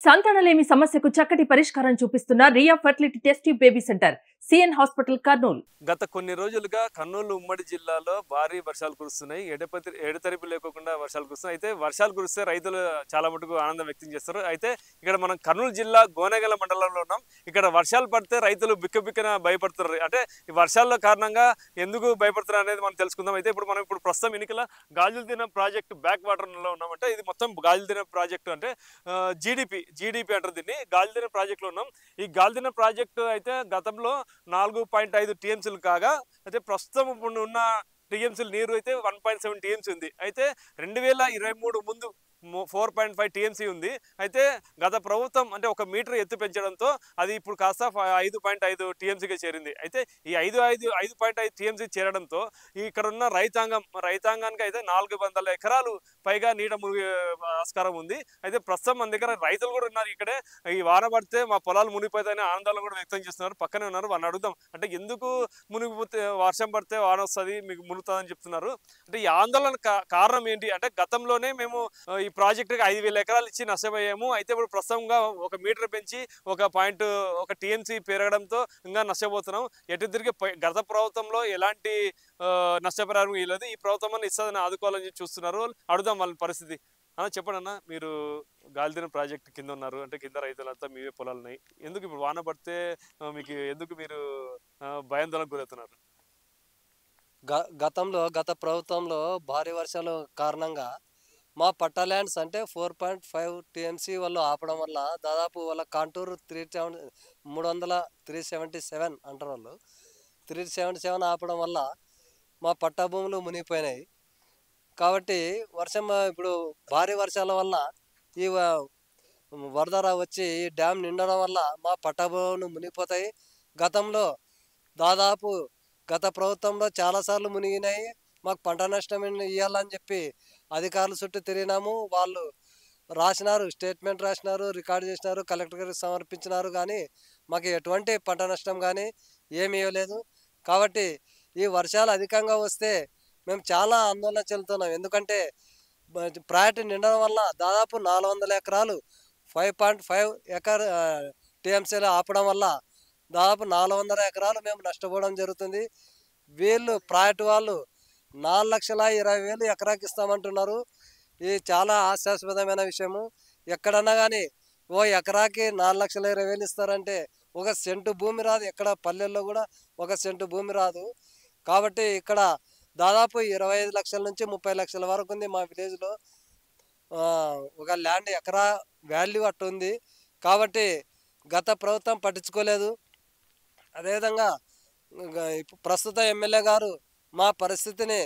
సంతానలేమి సమస్యకు చక్కటి పరిష్కారం చూపిస్తున్న Ria fertility test baby centre CN hospital Kurnool. గత కొన్ని రోజులుగా కర్నూలు ఉమ్మడి జిల్లాలో భారీ వర్షాలు కురుస్తున్నాయి. ఎడతెరిపి లేకుండా వర్షాలు కురుస్తున్నాయి. అయితే వర్షాలు కురిస్తే రైతులు చాలా మటుకు ఆనందం వ్యక్తం చేస్తారు. అయితే ఇక్కడ మనం కర్నూలు జిల్లా గోనెగల మండలంలో ఉన్నాం. ఇక్కడ వర్షాలు పడితే రైతులు బిక్కబిక్కన భయపడుతున్నారు. అంటే ఈ వర్షాల కారణంగా ఎందుకు భయపడుతున్నారు అనేది మనం తెలుసుకుందాం. అయితే ఇప్పుడు ప్రస్తుతం ఎన్నికల గాజులదిన ప్రాజెక్టు బ్యాక్ వాటర్లో ఉన్నామంటే ఇది మొత్తం గాజులదిన ప్రాజెక్టు అంటే జీడిపి అంటారు దీన్ని. గాజులదిన ప్రాజెక్టులో ఉన్నాం. ఈ గాజులదిన ప్రాజెక్టు అయితే గతంలో 4.5 టీఎంసీలు కాగా అయితే ప్రస్తుతం ఉన్న టీఎంసీల నీరు అయితే 1.7 టీఎంసీ ఉంది. అయితే 2023 ముందు 4.5 టీఎంసీ ఉంది. అయితే గత ప్రభుత్వం అంటే 1 మీటర్ ఎత్తు పెంచడంతో అది ఇప్పుడు కాస్త 5.5 టీఎంసీగా చేరింది. అయితే ఈ 5.5 టీఎంసీ చేరడంతో ఇక్కడ ఉన్న రైతాంగానికి అయితే 400 ఎకరాలు పైగా నీట మునిగే ఆస్కారం ఉంది. అయితే ప్రస్తుతం మన దగ్గర రైతులు కూడా ఉన్నారు. ఇక్కడే ఈ వాన పడితే మా పొలాలు మునిగిపోతాయని ఆనందాలు కూడా వ్యక్తం చేస్తున్నారు. పక్కనే ఉన్నారు, వాళ్ళని అడుగుదాం. అంటే ఎందుకు మునిగిపోతే వర్షం పడితే వాన వస్తుంది మీకు మునుగుతుందని చెప్తున్నారు. అంటే ఈ ఆందోళన కారణం ఏంటి అంటే గతంలోనే మేము ఈ ప్రాజెక్టుకి 5,000 ఎకరాలు ఇచ్చి నష్టపోయాము. అయితే ఇప్పుడు ప్రస్తుతంగా 1 మీటర్ పెంచి 1 టీఎంసీ పెరగడంతో ఇంకా నష్టపోతున్నాం. ఎటు తిరిగి గత ప్రభుత్వంలో ఎలాంటి నష్టపరిహారం ఇవ్వలేదు. ఈ ప్రభుత్వం ఇస్తుందని ఆదుకోవాలని చూస్తున్నారు. అడుగుదాం వాళ్ళ పరిస్థితి. చెప్పండి అన్న, మీరు గాలిదిన ప్రాజెక్ట్ కింద ఉన్నారు, అంటే కింద రైతులంతా మీవే పొలాలు ఉన్నాయి. ఎందుకు ఇప్పుడు వాన పడితే మీకు ఎందుకు మీరు భయాందోళనకు గురవుతున్నారు? గత ప్రభుత్వంలో భారీ వర్షాల కారణంగా మా పట్టా ల్యాండ్స్ అంటే 4.5 టీఎంసీ వాళ్ళు ఆపడం వల్ల దాదాపు వాళ్ళ కాంటూరు 377 అంటారు వాళ్ళు. 377 ఆపడం వల్ల మా పట్టా భూములు మునిగిపోయినాయి. కాబట్టి ఇప్పుడు భారీ వర్షాల వల్ల ఈ వరద వచ్చి ఈ డ్యామ్ నిండడం వల్ల మా పట్టా భూములు మునిగిపోతాయి. గతంలో దాదాపు గత ప్రభుత్వంలో చాలాసార్లు మునిగినాయి. మాకు పంట నష్టం ఇవ్వాలని చెప్పి అధికారుల చుట్టూ తిరిగినాము. వాళ్ళు స్టేట్మెంట్ రాసినారు, రికార్డు చేసినారు, కలెక్టర్ గారికి సమర్పించినారు. కానీ మాకు ఎటువంటి పంట నష్టం కానీ ఏమి ఇవ్వలేదు. కాబట్టి ఈ వర్షాలు అధికంగా వస్తే మేము చాలా ఆందోళన చెందుతున్నాం. ఎందుకంటే ప్రాజెక్టు నిండడం వల్ల దాదాపు 400 ఎకరాలు 5.5 టీఎంసీలు ఆపడం వల్ల దాదాపు 400 ఎకరాలు మేము నష్టపోవడం జరుగుతుంది. వీళ్ళు ప్రాజెక్టు వాళ్ళు 4,20,000 ఎకరాకి ఇస్తామంటున్నారు. ఇది చాలా హాస్యాస్పదమైన విషయము. ఎక్కడన్నా కానీ ఎకరాకి 4,20,000 ఇస్తారంటే 1 సెంటు భూమి రాదు. ఎక్కడ పల్లెల్లో కూడా 1 సెంటు భూమి రాదు. కాబట్టి ఇక్కడ దాదాపు 25 లక్షల నుంచి 30 లక్షల వరకు ఉంది మా విలేజ్లో. ఒక ల్యాండ్ ఎకరా వాల్యూ అట్టుంది. కాబట్టి గత ప్రభుత్వం పట్టించుకోలేదు. అదేవిధంగా ప్రస్తుత ఎమ్మెల్యే గారు మా పరిస్థితిని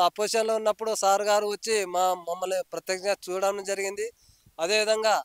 అపోజిషన్లో ఉన్నప్పుడు సార్ గారు వచ్చి మమ్మల్ని ప్రత్యక్షంగా చూడడం జరిగింది. అదేవిధంగా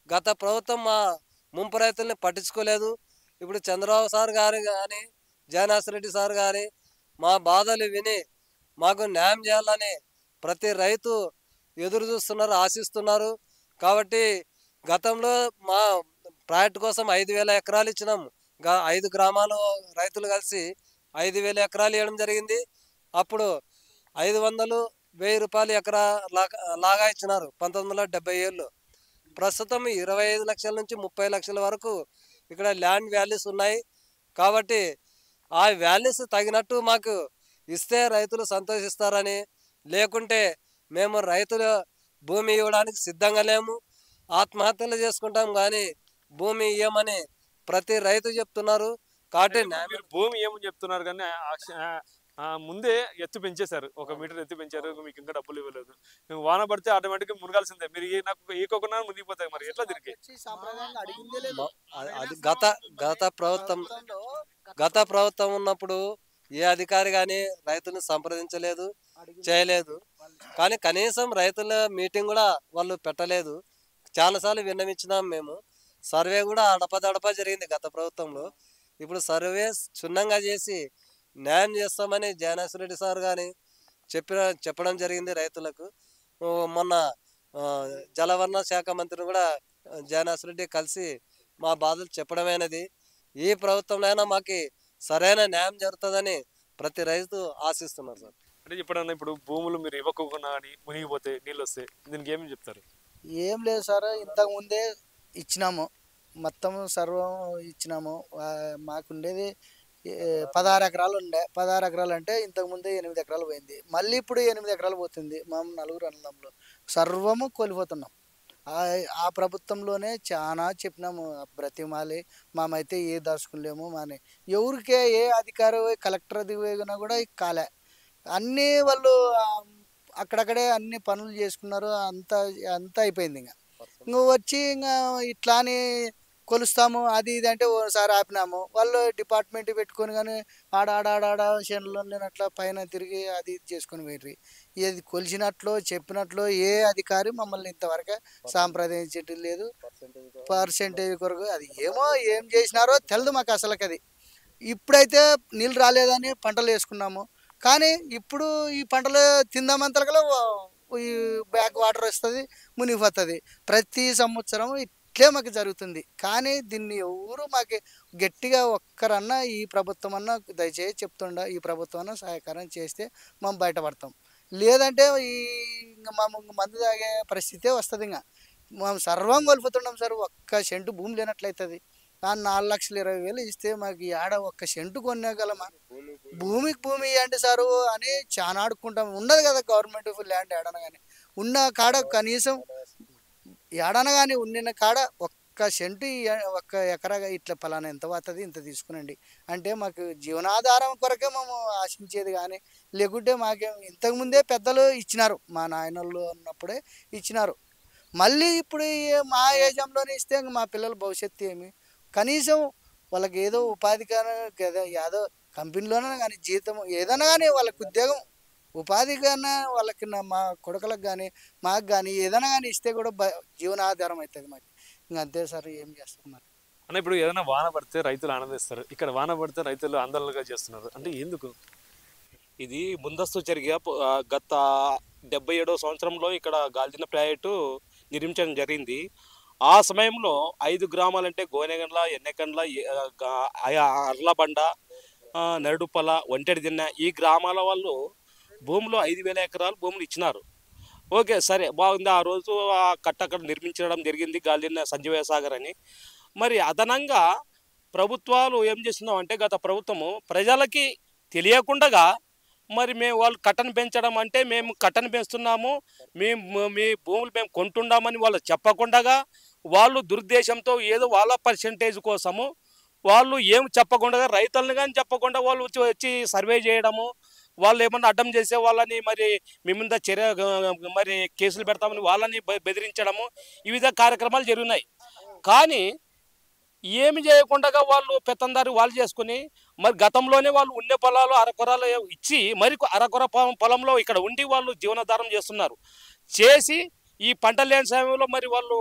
గత ప్రభుత్వం మా ముంపు రైతుల్ని పట్టించుకోలేదు. ఇప్పుడు చంద్రబాబు సార్ గారు కానీ జయనాథరెడ్డి సార్ గారి మా బాధలు విని మాకు న్యాయం చేయాలని ప్రతి రైతు ఎదురు చూస్తున్నారు, ఆశిస్తున్నారు. కాబట్టి గతంలో మా ప్రాజెక్టు కోసం 5,000 ఎకరాలు ఇచ్చినాము. 5 గ్రామాలు రైతులు కలిసి 5,000 ఎకరాలు ఇవ్వడం జరిగింది. అప్పుడు 500, 1,000 రూపాయలు ఎకరా లాగా ఇచ్చినారు 1977లో. ప్రస్తుతం 25 లక్షల నుంచి 30 లక్షల వరకు ఇక్కడ ల్యాండ్ వాల్యూస్ ఉన్నాయి. కాబట్టి ఆ వాల్యూస్ తగినట్టు మాకు ఇస్తే రైతులు సంతోషిస్తారని, లేకుంటే మేము రైతుల భూమి ఇవ్వడానికి సిద్ధంగా లేము, ఆత్మహత్యలు చేసుకుంటాం కానీ భూమి ఇవ్వమని ప్రతి రైతు చెప్తున్నారు. కాబట్టి భూమి ఏమని చెప్తున్నారు కానీ ముందే ఎత్తు పెంచేశారు. 1 మీటర్ ఎత్తు పెంచారు. మీకు ఇంకా డబ్బులు ఇవ్వలేదు. వాన పడితే ఆటోమేటిక్గా మునగాల్సిందే. మీరు నాకు ఈకోకుండా మునిగిపోతాయి. మరి ఎట్లా తిరిగి అది గత ప్రభుత్వం ఉన్నప్పుడు ఏ అధికారి కానీ రైతులను సంప్రదించలేదు, చేయలేదు. కానీ కనీసం రైతుల మీటింగ్ కూడా వాళ్ళు పెట్టలేదు. చాలాసార్లు విన్నవించినాం మేము. సర్వే కూడా అడపదడప జరిగింది గత ప్రభుత్వంలో. ఇప్పుడు సర్వే క్షుణ్ణంగా చేసి న్యాయం చేస్తామని జయనాథరెడ్డి సార్ కానీ చెప్పడం జరిగింది రైతులకు. మొన్న జలవనరుల శాఖ మంత్రిని కూడా జయనాథరెడ్డి కలిసి మా బాధలు చెప్పడమైనది. ఈ ప్రభుత్వంలో మాకు సరైన న్యాయం జరుగుతుందని ప్రతి రైతు ఆశిస్తున్నారు సార్. అంటే ఇప్పుడు భూములు మీరు ఇవ్వకుండా కానీ మునిగిపోతే నీళ్ళు వస్తే దీనికి ఏమి చెప్తారు? ఏం లేదు సార్, ఇంతకు ముందే ఇచ్చినాము, మొత్తం సర్వం ఇచ్చినాము. మాకుండేది 16 ఎకరాలు ఉండే. 16 ఎకరాలు అంటే ఇంతకుముందే 8 ఎకరాలు పోయింది. మళ్ళీ ఇప్పుడు 8 ఎకరాలు పోతుంది. మా నలుగురు అన్నదమ్ములు సర్వము కోల్పోతున్నాం. ఆ ప్రభుత్వంలోనే చాలా చెప్పినాము, బ్రతిమాలి మేమైతే ఏ దాచుకోలేము మాని. ఎవరికే ఏ అధికారి కలెక్టర్ దిగినా కూడా కాలే. అన్నీ వాళ్ళు అక్కడక్కడే అన్ని పనులు చేసుకున్నారు. అంతా అంతా అయిపోయింది. ఇంకా వచ్చి ఇంకా ఇట్లా అని కొలుస్తాము అది ఇది అంటే ఓసారి ఆపినాము. వాళ్ళు డిపార్ట్మెంట్ పెట్టుకొని కానీ ఆడ చేనులో అట్లా పైన తిరిగి అది ఇది చేసుకొని పోయిర్రి. ఏది కొలిచినట్లు చెప్పినట్లు ఏ అధికారి మమ్మల్ని ఇంతవరకు సాంప్రదించటం లేదు. పర్సెంటేజ్ కొరకు అది ఏం చేసినారో తెలియదు మాకు అసలుకి. అది ఇప్పుడైతే నీళ్ళు రాలేదని పంటలు వేసుకున్నాము. కానీ ఇప్పుడు ఈ పంటలు తిందామంతలో ఈ బ్యాక్ వాటర్ వస్తుంది, మునిగిపోతుంది. ప్రతి సంవత్సరం ఇట్లే మాకు జరుగుతుంది. కానీ దీన్ని ఎవరు మాకు గట్టిగా ఒక్కరన్నా ఈ ప్రభుత్వం అన్నా దయచేసి చెప్తుండ, ఈ ప్రభుత్వం అన్నా సహాయకారం చేస్తే మేము బయటపడతాం. లేదంటే ఇంకా మేము మందు తాగే పరిస్థితే వస్తుంది. ఇంకా మేము సర్వం కోల్పోతున్నాం సార్. ఒక్క సెంటు భూమి లేనట్లయితుంది. 4,20,000 ఇస్తే మాకు ఆడ ఒక్క సెంటు కొనేగలమా? భూమికి భూమి ఇవ్వండి సారు అని చాలా ఆడుకుంటాం. ఉండదు కదా గవర్నమెంట్ ల్యాండ్ ఏడన కానీ. ఉన్న కాడ కనీసం ఏడన కానీ ఉన్న కాడ ఒక్క సెంటు ఒక్క ఎకరాగా ఇట్లా పలానా ఎంత పోతుంది ఇంత తీసుకునండి అంటే మాకు జీవనాధారం కొరకే మేము ఆశించేది. కానీ లేకుంటే మాకేం ఇంతకుముందే పెద్దలు ఇచ్చినారు, మా నాయనోళ్ళు ఉన్నప్పుడే ఇచ్చినారు. మళ్ళీ ఇప్పుడు మా ఏజంలోనే ఇస్తే మా పిల్లల భవిష్యత్తు ఏమి? కనీసం వాళ్ళకి ఏదో ఉపాధి కానీ ఏదో కంపెనీలోనే కానీ జీతం ఏదైనా కానీ వాళ్ళకి ఉద్యోగం ఉపాధి కన్నా వాళ్ళకి మా కొడుకులకు కానీ మాకు కానీ ఏదైనా కానీ ఇస్తే కూడా జీవనాధారం అవుతుంది మాకు. ఇంకా అంతే సార్, ఏం చేస్తాం మరి. అన్న ఇప్పుడు ఏదైనా వాన పడితే రైతులు ఆనందిస్తారు, ఇక్కడ వాన పడితే రైతులు ఆందోళనగా చేస్తున్నారు అంటే ఎందుకు? ఇది ముందస్తు చర్య. గత 77వ సంవత్సరంలో ఇక్కడ గాల్దిన ప్రాజెక్టు నిర్మించడం జరిగింది. ఆ సమయంలో 5 గ్రామాలంటే గోనెగండ్ల, ఎన్నెకండ్ల, అర్లబండ, నరుడుపల, ఒంటెడిదిన్న ఈ గ్రామాల వాళ్ళు భూములు 5,000 ఎకరాలు భూములు ఇచ్చినారు. ఓకే సరే బాగుంది. ఆ రోజు ఆ కట్ట అక్కడ నిర్మించడం జరిగింది గాల్దిన సంజీవ సాగర్ అని. మరి అదనంగా ప్రభుత్వాలు ఏం చేస్తున్నాం అంటే గత ప్రభుత్వము ప్రజలకి తెలియకుండా మరి మేము వాళ్ళు కట్టను పెంచడం అంటే మేము కట్టను పెంచుతున్నాము, మీ భూములు మేము కొంటున్నామని వాళ్ళు చెప్పకుండా వాళ్ళు దురుద్దేశంతో ఏదో వాళ్ళ పర్సెంటేజ్ కోసము వాళ్ళు ఏం చెప్పకుండా రైతులను కానీ చెప్పకుండా వాళ్ళు వచ్చి సర్వే చేయడము, వాళ్ళు ఏమన్నా అడ్డం చేసే వాళ్ళని మరి మీ మీద చర్య మరి కేసులు పెడతామని వాళ్ళని బెదిరించడము ఈ విధ కార్యక్రమాలు జరిగినాయి. కానీ ఏమి చేయకుండా వాళ్ళు పెత్తందారి వాళ్ళు చేసుకుని మరి గతంలోనే వాళ్ళు ఉండే పొలాలు అరకొరాలు ఇచ్చి మరి అరకొర పొలంలో ఇక్కడ ఉండి వాళ్ళు జీవనాధారం చేస్తున్నారు. చేసి ఈ పంట లేని సమయంలో మరి వాళ్ళు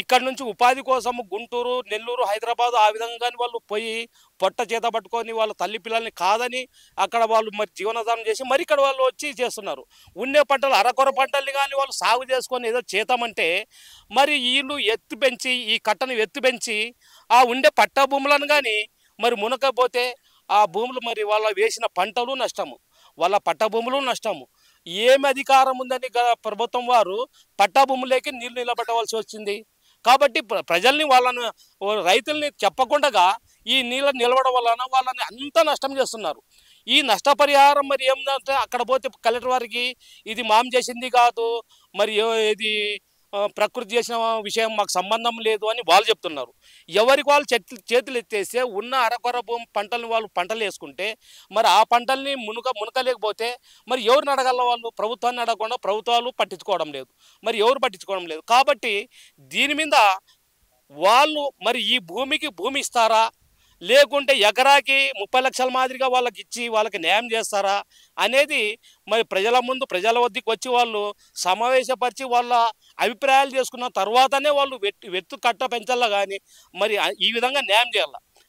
ఇక్కడ నుంచి ఉపాధి కోసం గుంటూరు, నెల్లూరు, హైదరాబాదు ఆ విధంగా వాళ్ళు పోయి పొట్ట చేత పట్టుకొని వాళ్ళ తల్లి పిల్లల్ని కాదని అక్కడ వాళ్ళు మరి జీవనాధారం చేసి మరి ఇక్కడ వాళ్ళు వచ్చి చేస్తున్నారు. ఉండే పంటలు అరకొర పంటల్ని కానీ వాళ్ళు సాగు చేసుకొని ఏదో చేతామంటే మరి వీళ్ళు ఎత్తు పెంచి ఈ కట్టను ఎత్తు పెంచి ఆ ఉండే పట్ట భూములను కానీ మరి మునకపోతే ఆ భూములు మరి వాళ్ళ వేసిన పంటలు నష్టము, వాళ్ళ పట్ట భూములు నష్టము. ఏమి అధికారం ఉందని ప్రభుత్వం వారు పట్టా భూములకి నీళ్లు నిలబెట్టవలసి వచ్చింది. కాబట్టి ప్రజల్ని వాళ్ళని రైతుల్ని చెప్పకుండా ఈ నీళ్ళ నిలవడం వలన వాళ్ళని అంత నష్టం చేస్తున్నారు. ఈ నష్టపరిహారం మరి ఏమిటంటే అక్కడ పోతే కలెక్టర్ వారికి ఇది మాం చేసింది కాదు, మరి ఇది ప్రకృతి చేసిన విషయం మాకు సంబంధం లేదు అని వాళ్ళు చెప్తున్నారు. ఎవరికి వాళ్ళు చేతులు ఎత్తేస్తే ఉన్న అరకొర భూమి పంటలను వాళ్ళు పంటలు వేసుకుంటే మరి ఆ పంటల్ని మునకలేకపోతే మరి ఎవరిని అడగల? వాళ్ళు ప్రభుత్వాన్ని అడగకుండా ప్రభుత్వాలు పట్టించుకోవడం లేదు, మరి ఎవరు పట్టించుకోవడం లేదు. కాబట్టి దీని మీద వాళ్ళు మరి ఈ భూమికి భూమి ఇస్తారా లేకుంటే ఎకరాకి 30 లక్షల మాదిరిగా వాళ్ళకి ఇచ్చి వాళ్ళకి న్యాయం చేస్తారా అనేది మరి ప్రజల ముందు ప్రజల వద్దకు వచ్చి వాళ్ళు సమావేశపరిచి వాళ్ళ అభిప్రాయాలు చేసుకున్న తర్వాతనే వాళ్ళు వెత్తు కట్ట పెంచాలా. కానీ మరి ఈ విధంగా న్యాయం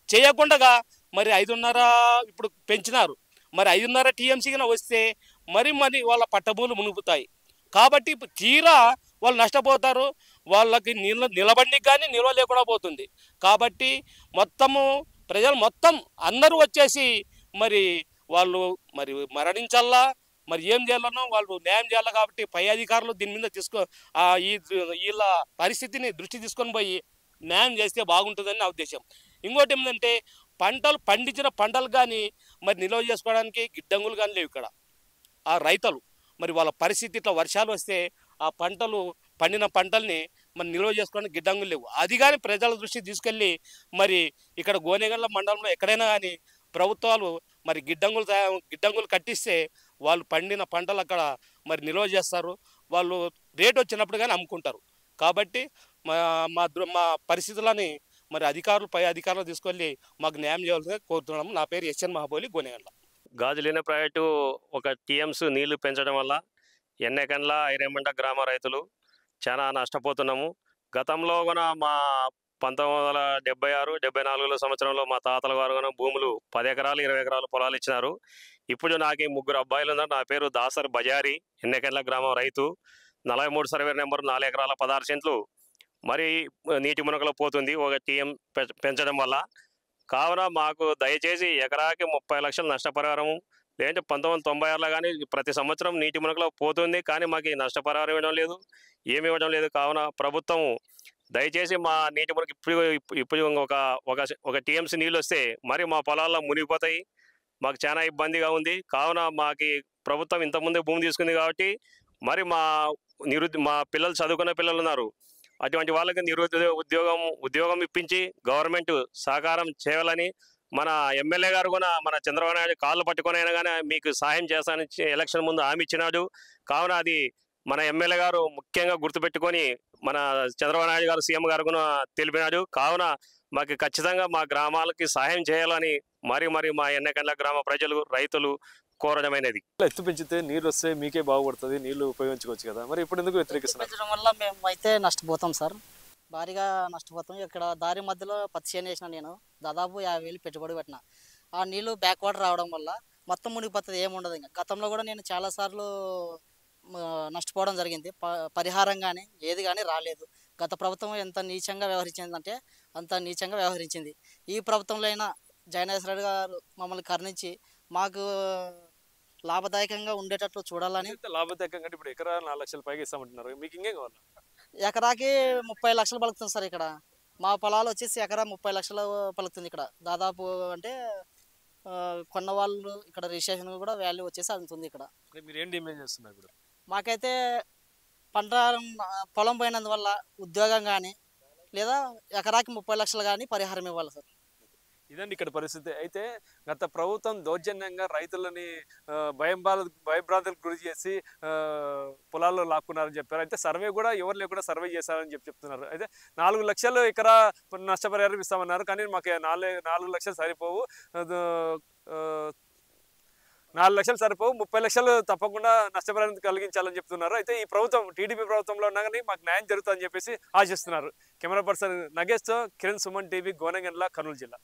చేయకుండా మరి 5.5 ఇప్పుడు పెంచినారు, మరి 5.5 TMC వస్తే మరి వాళ్ళ పట్టభూములు మునుగుతాయి. కాబట్టి తీరా వాళ్ళు నష్టపోతారు, వాళ్ళకి నిలబడికి కానీ నిల్వ లేకుండా పోతుంది. కాబట్టి మొత్తము ప్రజలు మొత్తం అందరూ వచ్చేసి మరి వాళ్ళు మరి మరణించాలా, మరి ఏం చేయాలనో వాళ్ళు న్యాయం చేయాలి. కాబట్టి పై అధికారులు దీని మీద వీళ్ళ పరిస్థితిని దృష్టి తీసుకొని పోయి న్యాయం చేస్తే బాగుంటుందని నా ఉద్దేశం. ఇంకోటి ఏంటంటే పండించిన పంటలు కానీ మరి నిల్వ చేసుకోవడానికి గిడ్డంగులు కానీ లేవు ఇక్కడ. ఆ రైతులు మరి వాళ్ళ పరిస్థితి ఇట్లా వర్షాలు వస్తే ఆ పండిన పంటల్ని మరి నిల్వ చేసుకోవడానికి గిడ్డంగులు లేవు. అది కానీ ప్రజల దృష్టికి తీసుకెళ్ళి మరి ఇక్కడ గోనెగండ్ల మండలంలో ఎక్కడైనా కానీ ప్రభుత్వాలు మరి గిడ్డంగులు కట్టిస్తే వాళ్ళు పండిన పంటలు అక్కడ మరి నిల్వ చేస్తారు. వాళ్ళు రేట్ వచ్చినప్పుడు కానీ అమ్ముకుంటారు. కాబట్టి మా పరిస్థితులని మరి పై అధికారులు తీసుకెళ్ళి మాకు న్యాయం చేయాల్సిందిగా కోరుతున్నాము. నా పేరు ఎస్ఎన్ మహాబోలి, గోనెగండ్ల. గాజులీన ప్రాజెక్టు ఒక టీఎంస్ నీళ్లు పెంచడం వల్ల ఎన్నెకండ్ల ఐరేమంట గ్రామ రైతులు చాలా నష్టపోతున్నాము. గతంలో కూడా మా 1976, 74 సంవత్సరంలో మా తాతల వారు కూడా భూములు 10 ఎకరాలు 20 ఎకరాలు పొలాలు ఇచ్చినారు. ఇప్పుడు నాకు 3 అబ్బాయిలు ఉన్నారు. నా పేరు దాసర్ బజారి, ఎన్నెకండ్ల గ్రామం రైతు. 43 సర్వే నెంబర్ 4 ఎకరాల 16 సెంట్లు మరి నీటి మునకలో పోతుంది ఒక టీఎం పెంచడం వల్ల. కావున మాకు దయచేసి ఎకరాకి 30 లక్షల నష్టపరిహారము, లేదంటే 1996లో కానీ ప్రతి సంవత్సరం నీటి మునకలో పోతుంది, కానీ మాకు నష్టపరిహారం ఇవ్వడం లేదు, ఏమి ఇవ్వడం లేదు. కావున ప్రభుత్వం దయచేసి మా నీటి మునక ఇప్పుడు ఒక టీఎంసీ నీళ్ళు వస్తే మరి మా పొలాల్లో మునిగిపోతాయి, మాకు చాలా ఇబ్బందిగా ఉంది. కావున మాకు ప్రభుత్వం ఇంతకుముందే భూమి తీసుకుంది కాబట్టి మరి మా పిల్లలు చదువుకున్న పిల్లలు ఉన్నారు, అటువంటి వాళ్ళకి ఉద్యోగం ఇప్పించి గవర్నమెంట్ సహకారం చేయాలని మన ఎమ్మెల్యే గారు కూడా మన చంద్రబాబు నాయుడు కాళ్ళు పట్టుకొని అయినా కానీ మీకు సహాయం చేస్తానని ఎలక్షన్ ముందు హామీ ఇచ్చినాడు. కావున అది మన ఎమ్మెల్యే గారు ముఖ్యంగా గుర్తుపెట్టుకొని మన చంద్రబాబు నాయుడు గారు సీఎం గారు కూడా తెలిపినాడు. కావున మాకు ఖచ్చితంగా మా గ్రామాలకి సహాయం చేయాలని మరి మా ఎన్నెకండ్ల గ్రామ ప్రజలు రైతులు కోరడమైనది. ఎత్తు పెంచితే నీళ్ళు వస్తే మీకే బాగుపడుతుంది, నీళ్లు ఉపయోగించుకోవచ్చు కదా, మరి ఇప్పుడు ఎందుకు వ్యతిరేకిస్తున్నారు? పెంచడం వల్ల మేము అయితే నష్టపోతాం సార్, భారీగా నష్టపోతాం. ఇక్కడ దారి మధ్యలో పత్తి చేను వేసిన నేను దాదాపు 50,000 పెట్టుబడి పెట్టిన. ఆ నీళ్లు బ్యాక్ వాటర్ రావడం వల్ల మొత్తం మునిగిపోతుంది, ఏముండదు. ఇంకా గతంలో కూడా నేను చాలాసార్లు నష్టపోవడం జరిగింది. పరిహారం కానీ ఏది కానీ రాలేదు. గత ప్రభుత్వం ఎంత నీచంగా వ్యవహరించిందంటే అంత నీచంగా వ్యవహరించింది. ఈ ప్రభుత్వంలో అయినా జగన్మోహన్ రెడ్డి గారు మమ్మల్ని కరుణించి మాకు లాభదాయకంగా ఉండేటట్లు చూడాలని. లాభదాయకంగా ఇప్పుడు ఎకరా 4 లక్షల పైగా ఇస్తామంటున్నారు, మీకు ఇంకేం కావాలి? ఎకరాకి 30 లక్షలు పలుకుతుంది సార్. ఇక్కడ మా పొలాలు వచ్చేసి ఎకరా 30 లక్షలు పలుకుతుంది. ఇక్కడ దాదాపు అంటే కొన్న వాళ్ళు ఇక్కడ రిజిస్ట్రేషన్ కూడా వాల్యూ వచ్చేసి అందుతుంది. ఇక్కడ మీరు ఏం డిమాండ్ చేస్తున్నారు? ఇప్పుడు మాకైతే పంట పొలం పోయినందువల్ల ఉద్యోగం కానీ లేదా ఎకరాకి 30 లక్షలు కానీ పరిహారం ఇవ్వాలి సార్. ఇదండి ఇక్కడ పరిస్థితి. అయితే గత ప్రభుత్వం దౌర్జన్యంగా రైతులని భయభ్రాంతులకు గురి చేసి పొలాల్లో లాక్కున్నారని చెప్పారు. అయితే సర్వే కూడా ఎవరు లేకుండా సర్వే చేశారని చెప్తున్నారు. అయితే 4 లక్షలు ఎకరా నష్టపరిహారం ఇస్తామన్నారు, కానీ మాకు 4 లక్షలు సరిపోవు, 4 లక్షలు సరిపోవు, 30 లక్షలు తప్పకుండా నష్టపరిహారం కలిగించాలని చెప్తున్నారు. అయితే ఈ ప్రభుత్వం టీడీపీ ప్రభుత్వంలో ఉన్నా కానీ మాకు న్యాయం జరుగుతుందని చెప్పేసి ఆశిస్తున్నారు. కెమెరా పర్సన్ నగేష్తో కిరణ్, సుమన్ టీవీ, గోనెగండ్ల, కర్నూలు జిల్లా.